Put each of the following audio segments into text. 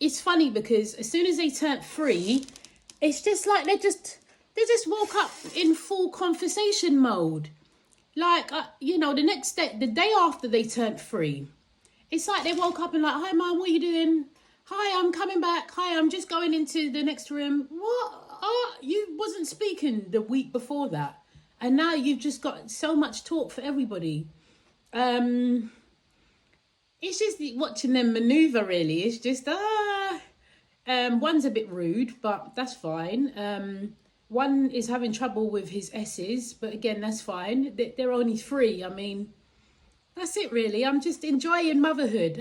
it's funny because as soon as they turn 3, it's just like they just woke up in full conversation mode. Like, you know, the next day, the day after they turned 3, it's like they woke up and like, hi, Mum, what are you doing? Hi, I'm coming back. Hi, I'm just going into the next room. What? Oh, you wasn't speaking the week before that. And now you've just got so much talk for everybody. It's just watching them maneuver, really. It's just, one's a bit rude, but that's fine. One is having trouble with his S's, but again, that's fine. They're only 3. I mean, that's it, really. I'm just enjoying motherhood.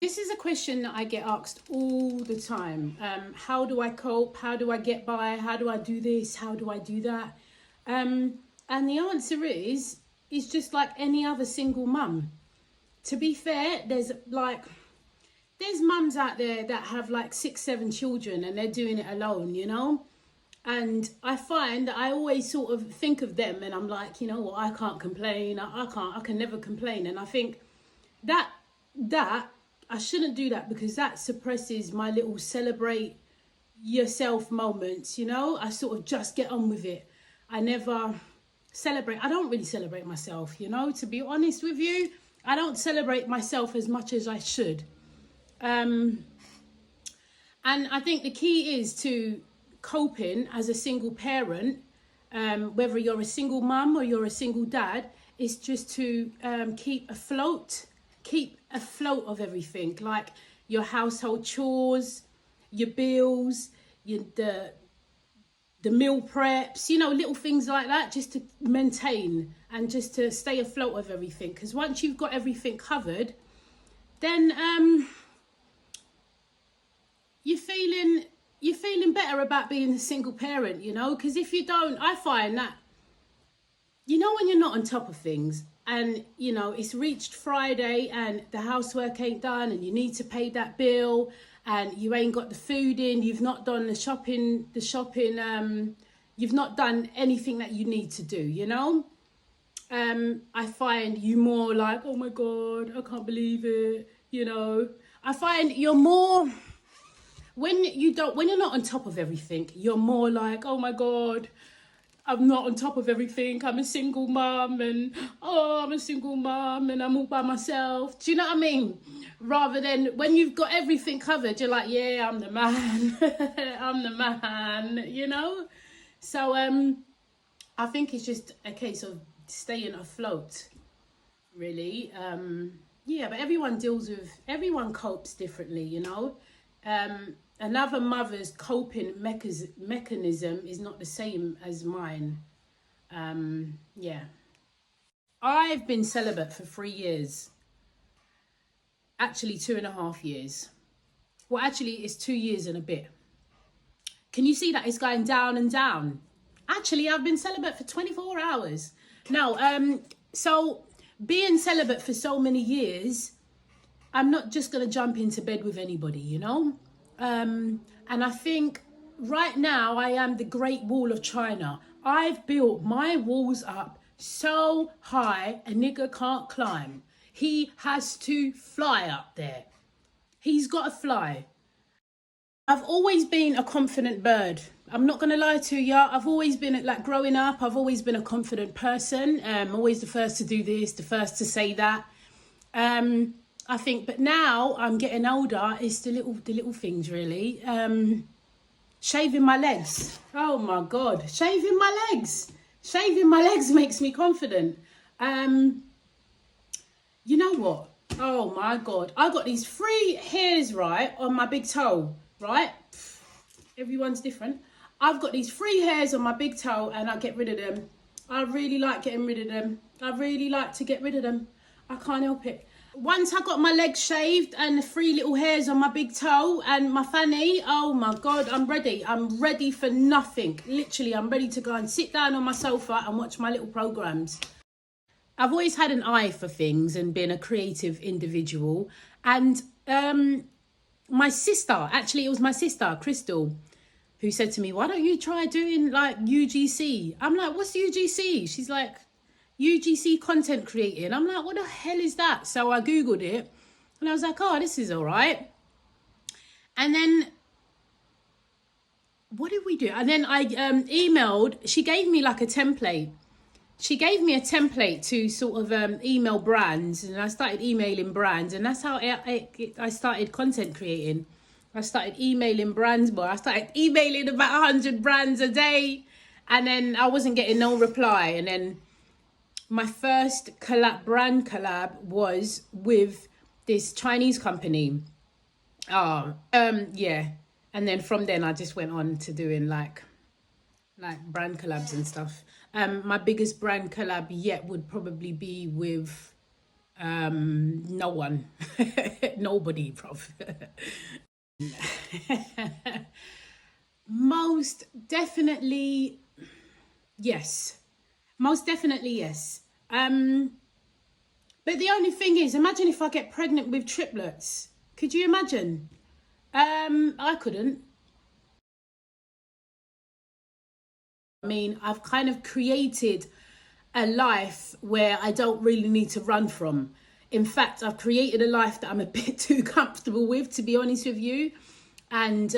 This is a question that I get asked all the time. How do I cope? How do I get by? How do I do this? How do I do that? And the answer is just like any other single mum. To be fair, there's mums out there that have like 6, 7 children and they're doing it alone, you know? And I find that I always sort of think of them and I'm like, you know what, I can't complain. I can never complain. And I think that I shouldn't do that because that suppresses my little celebrate yourself moments, you know? I sort of just get on with it. I never celebrate. I don't really celebrate myself, you know, to be honest with you. I don't celebrate myself as much as I should. And I think the key is to coping as a single parent, whether you're a single mum or you're a single dad, is just to keep afloat of everything, like your household chores, your bills, the meal preps, you know, little things like that, just to maintain and just to stay afloat of everything. Because once you've got everything covered, then you're feeling better about being a single parent, you know. Because if you don't, I find that, you know, when you're not on top of things and, you know, it's reached Friday and the housework ain't done and you need to pay that bill and you ain't got the food in, you've not done the shopping, you've not done anything that you need to do, you know? I find you more like, oh my God, I can't believe it, you know? I find you're more, when you're not on top of everything, you're more like, oh my God, I'm not on top of everything. I'm a single mum and I'm a single mum and I'm all by myself. Do you know what I mean? Rather than when you've got everything covered, you're like, yeah, I'm the man. I'm the man, you know? So I think it's just a case of staying afloat, really. Yeah, but everyone copes differently, you know? Another mother's coping mechanism is not the same as mine. Yeah. I've been celibate for 3 years. Actually, 2.5 years. Well, actually, it's 2 years and a bit. Can you see that it's going down and down? Actually, I've been celibate for 24 hours. Now, so being celibate for so many years, I'm not just going to jump into bed with anybody, you know? And I think right now I am the Great Wall of China. I've built my walls up so high a nigger can't climb. He has to fly up there. He's got to fly. I've always been a confident bird. I'm not going to lie to you. I've always been, like, growing up, I've always been a confident person. Always the first to do this, the first to say that. I think, but now I'm getting older, it's the little things, really. Shaving my legs. Oh my God, shaving my legs. Shaving my legs makes me confident. You know what? Oh my God, I got these 3 hairs, right, on my big toe, right? Everyone's different. I've got these 3 hairs on my big toe and I get rid of them. I really like getting rid of them. I really like to get rid of them. I can't help it. Once I got my legs shaved and the 3 little hairs on my big toe and my fanny, oh my God, I'm ready. I'm ready for nothing. Literally, I'm ready to go and sit down on my sofa and watch my little programs. I've always had an eye for things and been a creative individual. And my sister, actually it was my sister, Crystal, who said to me, why don't you try doing like UGC? I'm like, what's UGC? She's like, UGC content creating. I'm like, what the hell is that? So I Googled it and I was like, oh, this is all right. And then what did we do? And then I emailed, she gave me like a template. She gave me a template to sort of email brands, and I started emailing brands, and that's how I started content creating. I started emailing brands more. I started emailing about 100 brands a day, and then I wasn't getting no reply. And then my first brand collab was with this Chinese company. Yeah. And then from then I just went on to doing like brand collabs and stuff. My biggest brand collab yet would probably be with no one. Nobody, prof. Most definitely yes. But the only thing is, imagine if I get pregnant with triplets. Could you imagine? I couldn't. I mean, I've kind of created a life where I don't really need to run from. In fact, I've created a life that I'm a bit too comfortable with, to be honest with you. And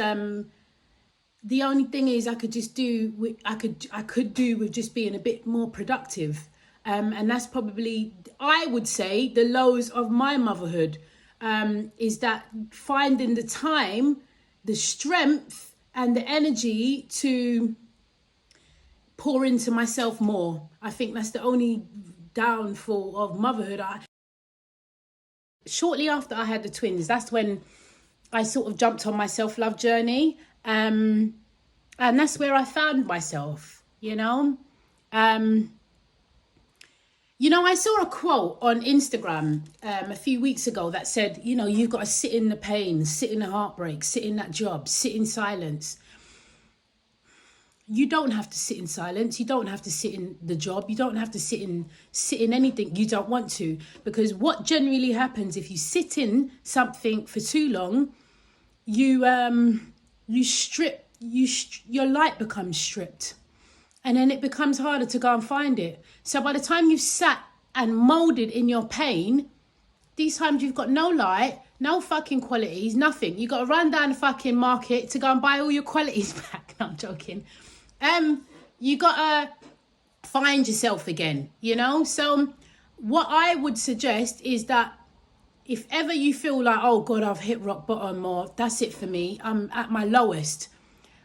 the only thing is, I could do with just being a bit more productive. And that's probably, I would say, the lows of my motherhood, is that finding the time, the strength and the energy to pour into myself more. I think that's the only downfall of motherhood. Shortly after I had the twins, that's when I sort of jumped on my self-love journey. And that's where I found myself, you know. I saw a quote on Instagram a few weeks ago that said, you've got to sit in the pain, sit in the heartbreak, sit in that job, sit in silence. You don't have to sit in silence. You don't have to sit in the job. You don't have to sit in anything you don't want to. Because what generally happens if you sit in something for too long, your light becomes stripped. And then it becomes harder to go and find it. So by the time you've sat and molded in your pain, these times you've got no light, no fucking qualities, nothing. You got to run down the fucking market to go and buy all your qualities back. No, I'm joking. You got to find yourself again, So what I would suggest is that if ever you feel like, oh God, I've hit rock bottom, or that's it for me, I'm at my lowest.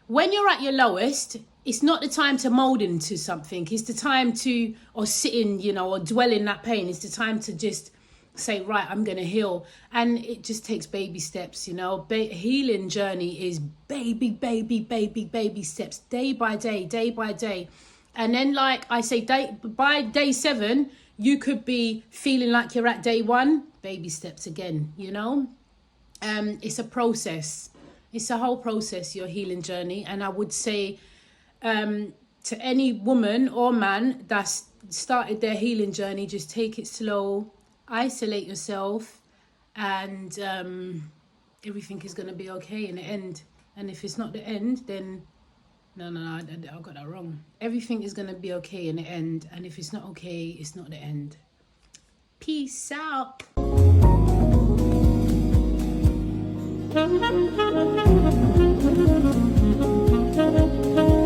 When you're at your lowest, it's not the time to mold into something. It's the time to, or sit in, or dwell in that pain. It's the time to just say, right, I'm going to heal. And it just takes baby steps, Healing journey is baby steps, day by day. And then, like I say, by day 7, you could be feeling like you're at day 1, baby steps again, It's a process. It's a whole process, your healing journey. And I would say to any woman or man that's started their healing journey, just take it slow, isolate yourself, and everything is going to be okay in the end. And if it's not the end, then no, I got that wrong. Everything is going to be okay in the end. And if it's not okay, it's not the end. Peace out. Thank you.